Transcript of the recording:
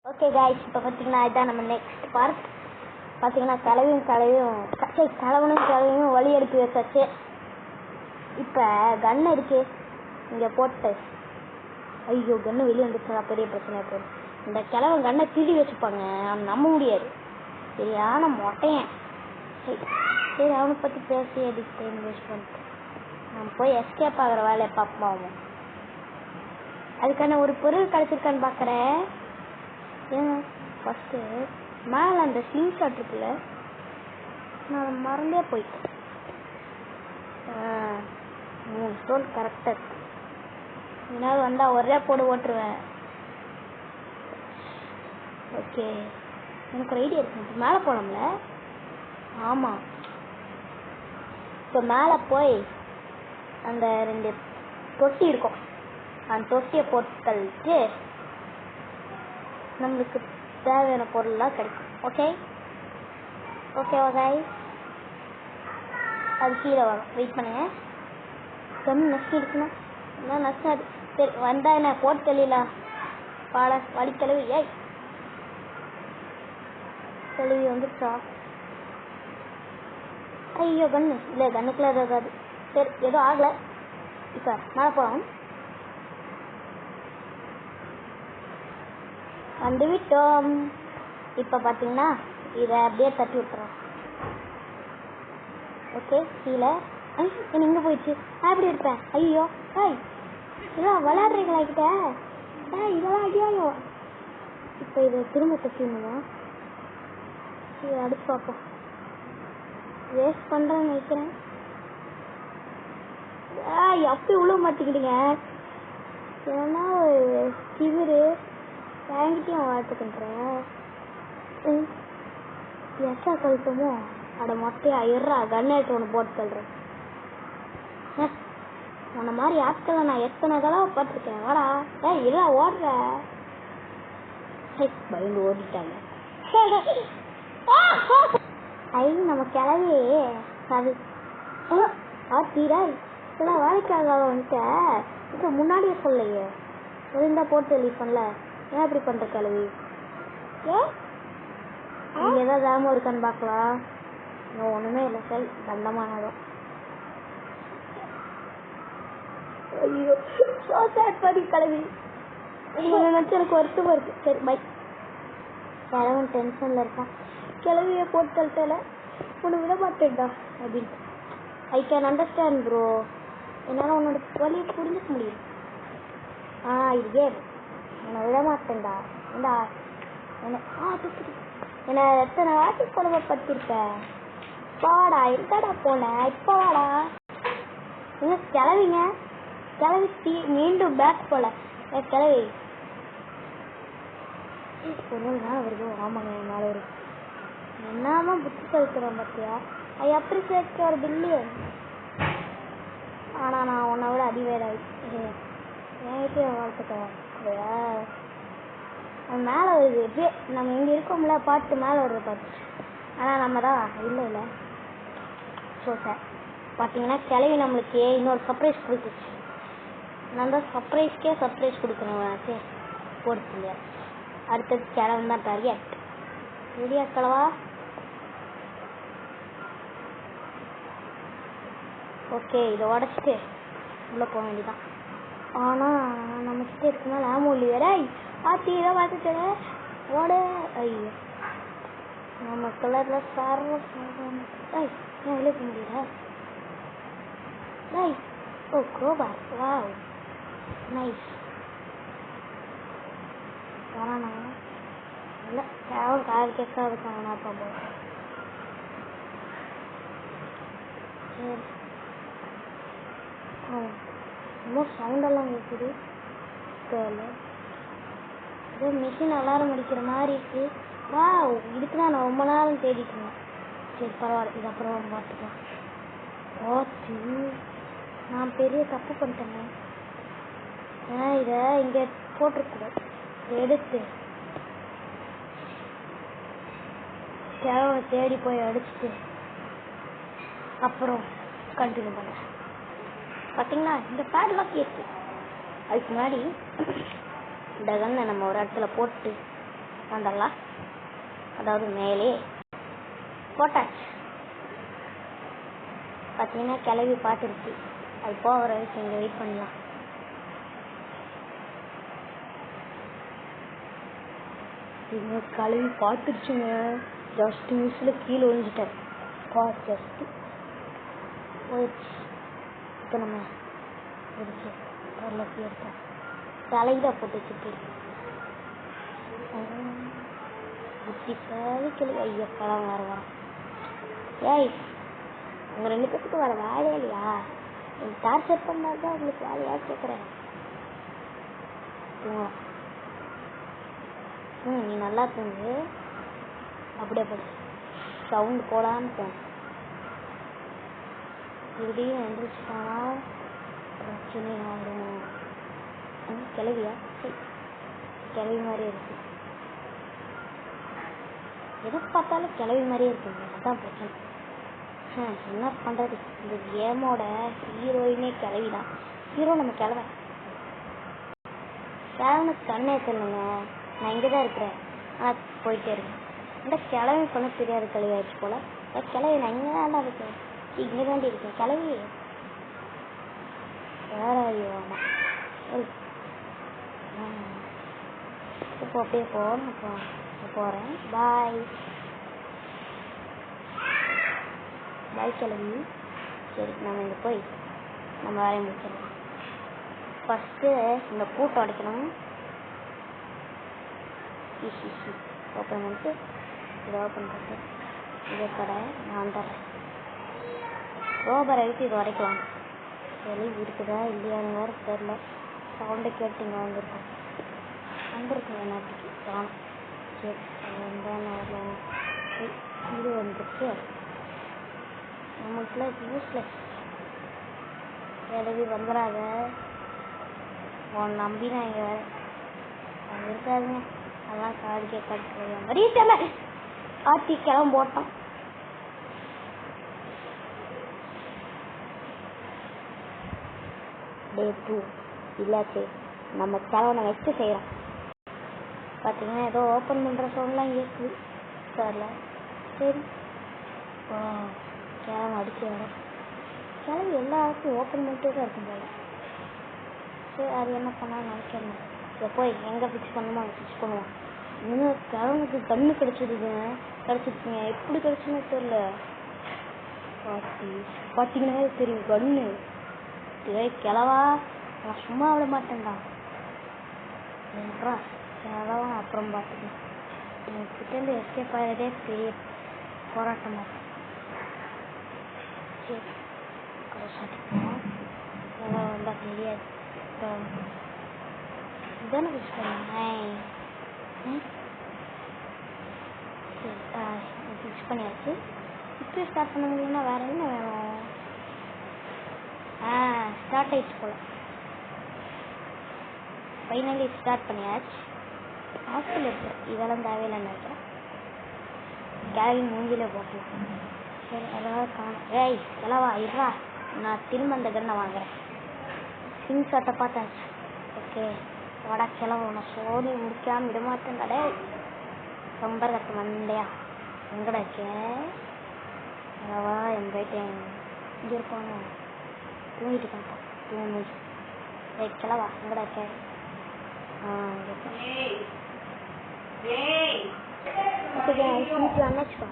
Okay guys, இப்போ பார்த்தீங்கன்னா இதுதான் நம்ம நெக்ஸ்ட் பார்ட். பார்த்தீங்கன்னா கிழவனும் வழி எடுத்து வச்சாச்சு. இப்போ கன்று இருக்கு இங்கே போட்டு. ஐயோ, கன்று வெளியே வந்துச்சுன்னா பெரிய பிரச்சனை போகுது. இந்த கிழவன் கண்ணை திருடி வச்சுப்பாங்க, அவன் நம்ப முடியாது. சரியான மொட்டையன். சரி அவனை பற்றி பேசி எதுக்கு டைம் வேஸ்ட் பண்ணிட்டு நம்ம போய் எஸ்கேப் ஆகிற வேலையை பார்ப்போம். அதுக்கான ஒரு பொருள் கிடச்சிருக்கான்னு பார்க்குறேன். ஏன் ஃபஸ்ட்டு மேலே அந்த ஸ்லிங் ஷாட் இருக்குல்ல, நான் மறந்தே போயிட்டேன். 3 ஸ்டோன் கரெக்டாக இருக்கு. ஏதாவது வந்தால் ஒரே போடு ஓட்டுருவேன். ஓகே, எனக்கு ஒரு ஐடியா இருக்கு. மேலே போனோம்ல, ஆமாம், இப்போ மேலே போய் அந்த 2 தொட்டி இருக்கும், அந்த தொட்டியை போட்டு தள்ளிட்டு நம்மளுக்கு தேவையான பொருள்லாம் கிடைக்கும். ஓகே அது கீழே வரும், வெயிட் பண்ணுங்க. கண்ணு நஷ்டம் இருக்குன்னா என்ன நஷ்டாது. சரி வந்தா என்ன போட்டு தெரியலாம். வடிக்கழுவி ஏய் கழுவி வந்துச்சா. ஐயோ கண்ணு இல்லை, கண்ணுக்குள்ள ஏதாவது. சரி எதுவும் ஆகலை. இப்போ மேலே போகலாம். வந்து விட்டோம். இப்போ பார்த்தீங்கன்னா இதை அப்படியே தட்டி விட்டுறோம். ஓகே, கீழே என்ன இங்கே போயிடுச்சு. நான் எப்படி இருப்பேன். ஐயோ இதெல்லாம் விளையாடுறீங்களா கிட்ட. இதெல்லாம் அடியாயோ. இப்போ இதை திரும்ப தட்டிடணுமா? இதை அடுத்து பார்ப்போம். வேஸ்ட் பண்ணுறேன்னு நினைக்கிறேன். அப்படி விழுவ மாட்டேங்கிடுங்க. ஏன்னா சிவரு வாங்கிட்டையும் வாழ்த்துக்கின்றேன். எச்சா கழுத்தமோ அட மொட்டையா இருறா, கண்ணேட்டு ஒன்று போட்டு தள்ளுறேன். உன்ன மாதிரி ஆட்களை நான் எத்தனை தடவை பார்த்துருக்கேன். வாடா இல்லை ஓடுற. பயந்து ஓடிட்டாங்க. நம்ம கிளவி அது தீரா இப்பெல்லாம் வேலைக்காக வந்துட்ட. இப்போ முன்னாடியே சொல்லையே இருந்தா போட்டு தெளிப்பன்ல. ஏன் இப்படி பண்ற கிளவி? நீங்க ஏதாவது தாமம் இருக்கான்னு பார்க்கலாம். ஒண்ணுமே இல்லை, சரி தண்டமானதும். ஐயோ பண்ணி கிளவி நினைச்சு எனக்கு வருத்தமா இருக்கு. சரி பை. கிழவன் டென்ஷன்ல இருக்கான். கிளவிய போட்டு தள்ளிட்டல உன்னை விட மாட்டேன்டா அப்படின்ட்டு. I can understand bro. என்னால் உன்னோட வழியை புரிஞ்சுக்க முடியும். இது கேம். என்னை விட மாட்டேன்டா. ஏண்டா என்னை எத்தனை வாட்டி கொடுமைப்படுத்திருக்க. வாடா எங்கடா போனேன். இப்போ வாடா. என்ன கிளவிங்க கிளவி மீண்டும் பேக் போல. கிளவி ஒரு நாள் வருதோ. ஆமாங்க நாள் வரும். என்னாம புத்தி செலுத்துறோம் பார்த்தியா. ஐ அப்ரிசியேட் யுவர் பில்லியன். ஆனால் நான் உன்னை விட அதிவேடாய் என்கிட்டயே வாழ்த்துட்டேன். அது மேலே வருது. இப்படியே நம்ம இங்கே இருக்கோம்ல, பாட்டு மேலே வருது பாட்டு. ஆனால் நம்ம தான் இல்லை ஸோ சார் பார்த்தீங்கன்னா கிளவி நம்மளுக்கு இன்னொரு சர்ப்ரைஸ் கொடுத்துச்சு. நான் தான் சர்ப்ரைஸ் கொடுக்குறேன். சரி போடுச்சு இல்லையா. அடுத்தது கிழவன் தான் டார்கெட். ரெடியா கிழவா? ஓகே, இதை உடச்சிட்டு உள்ளே போக வேண்டியதான். ஆனால் நம்மக்கிட்ட இருக்குனால ஆமூலி வேற இதை பார்த்துட்டு ஓட. ஐயோ நம்ம கலரில் சார ஏன் வெளியே போக முடியல. ஓ க்ரோபார், வாவ் நைஸ். வரானா இல்லை, கேவலம் காது கேட்காது காணா பாப்போம். சரி இன்னும் சவுண்டெல்லாம் கேட்குது. ஏதோ மிஷின் அலாரம் அடிக்கிற மாதிரி இருக்கு. இதுக்கு தான் நான் ரொம்ப நேரம் தேடிக்கணும். சரி பரவாயில்ல, இது அப்புறம் பார்த்துக்கலாம். நான் பெரிய தப்பு பண்ணிட்டேங்க. இதை இங்கே போட்டிருக்கூடாது. எடுத்து தேவை தேடி போய் அடிச்சுட்டு அப்புறம் கண்டினியூ பண்ணேன். பார்த்தீங்களா இந்த பேட்லாக் இருக்கு. அதுக்கு முன்னாடி இந்த கன்னை நம்ம ஒரு இடத்துல போட்டு வந்துடலாம். அதாவது மேலே போட்டாச்சு. பார்த்தீங்கன்னா கிளவி பார்த்துருச்சு. அது போகிற வரைக்கும் இங்கே வெயிட் பண்ணலாம். இங்கே கிளவி பார்த்துருச்சுங்க. ஜஸ்ட் மிஸ்ஸில் கீழே விழுந்துட்டேன். ஜஸ்ட்டு போயிடுச்சு. இப்போ நம்ம இருக்கு ஓரளவுக்கு எடுத்தோம். தலையில் போட்டு வச்சுட்டு புத்திசாலி கிளவி. ஐயப்பெல்லாம் வேறு வரோம். ஏய், உங்கள் 2 பேருக்கு வர வேலையே இல்லையா? எனக்கு டார்ச்சர் பண்ணால் தான் உங்களுக்கு வேலையா கேட்குறேன். நீ நல்லா தூங்கு. அப்படியே படி. சவுண்டு போடான்னு போகணும். இப்படியும் எழுந்திரிச்சு போனால் பிரச்சனை ஆகும். கிளவியா? கிளவி மாதிரியே இருக்கு. எதை பார்த்தாலும் கிளவி மாதிரியே இருக்குங்க. அதுதான் பிரச்சனை. என்ன பண்ணுறது? இந்த கேமோட ஹீரோயினே கிளவி தான். ஹீரோ நம்ம கிளவன். கிழவனுக்கு கண்ணே தெரியலங்க. நான் இங்கே தான் இருக்கிறேன். ஆனால் போயிட்டே இருக்கேன். இந்த கிளவி பண்ண தெரியாது கிளவி ஆயிடுச்சு போல். கிளவி நான் இங்கே தான்டா இருக்கேன். இங்கே தாண்டி இருக்கேன். கிளவி வேற ஆமாம். இப்போ அப்படியே போகிறேன். பாய் பாய் கிளவி. சரி, நம்ம இங்கே போய் நம்ம வேலையை முடிச்சிடலாம். ஃபஸ்ட்டு இந்த பூட்டை உடைக்கணும். ஓப்பன் பண்ணிட்டு இதை ஓப்பன் பண்ணிட்டு இதை கடை நான் வந்துடுறேன். ரோபரை விட்டு இதை உடைக்கலாம். சரி, இருக்குதா இல்லையான்னு வேறு தெரில. சவுண்டை கேட்டுங்க வந்துருக்கோம். நாட்டுக்கு காணும். சரி, இது வந்துருக்கு. நமக்குலாம் யூஸ்லெஸ். எழுதி வந்துடாத. உன் நம்பி நான் இங்கே அது இருக்காதுங்க. அதெல்லாம் காடிக்கே கட்டுறது மாதிரியே தெரியல. ஆட்டி கிளம்ப போட்டோம். டே 2 இல்லாச்சு. நம்ம கிளவனை வச்சு செய்கிறோம். பார்த்தீங்கன்னா ஏதோ ஓப்பன் பண்ணுற சவுண்ட்லாம் இருக்குது. சரில சரி, கிளம்ப அடிச்சு வர கிளம்பி எல்லாருக்கும் ஓப்பன் பண்ணிட்டே தான் இருக்கும் போல. சரி, அது என்ன பண்ணாலும் நினைக்கணும். இதை போய் எங்கே ஃபிக்ஸ் பண்ணுமோ அங்கே ஃபிக்ஸ் பண்ணுவோம். இன்னும் கிழவனுக்கு கண்ணு கிடச்சிருக்குங்க. எப்படி கிடச்சுன்னு தெரியல. பார்த்தீங்கன்னா தெரியும் கண்ணு. கிளவா நான் சும்மா விட மாட்டேன்டா. கிளவா அப்புறம் பார்த்துக்கணும். கிட்டேருந்து எஸ்கேப் ஆகிறதே பெரிய போராட்டமாக இருக்கும். சரி, கிளவா வந்தால் தெரியாது. இதானே ஃபிக்ஸ் பண்ணேன். ஃபிக்ஸ் பண்ணியாச்சு. இப்போ ஸ்டார்ட் பண்ண முடியும்னா வேறு என்ன வேணும்? ஸ்டார்ட் ஆகிடுச்சு போல். ஃபைனலி ஸ்டார்ட் பண்ணியாச்சு. ஹாஸ்டல் இருக்கு. இதெல்லாம் தேவையில்லைன்னு நினைக்கிறேன். கேள்வி மூஞ்சிலே போட்டேன். சரி, அதாவது காணும். ஏய் கிளவா இருறா, நான் திரும்ப அந்த கண்ணை வாங்குறேன். ஸ்கிரீன் ஷாட்டை பார்த்தாச்சு. ஓகே, வடா கிளவா நான் சோனி முடிக்காமல் விடமாட்டேன். கடை ரொம்ப கட்ட மண்டையா எங்கடா இருக்கேன்? கிளவா என் போயிட்டேன். இங்கே இருப்பாங்க. தூங்கிட்டு காட்டான். தூங்கி கிளவா எங்கடா இருக்கேன்? ஓகே, வச்சுக்கோ.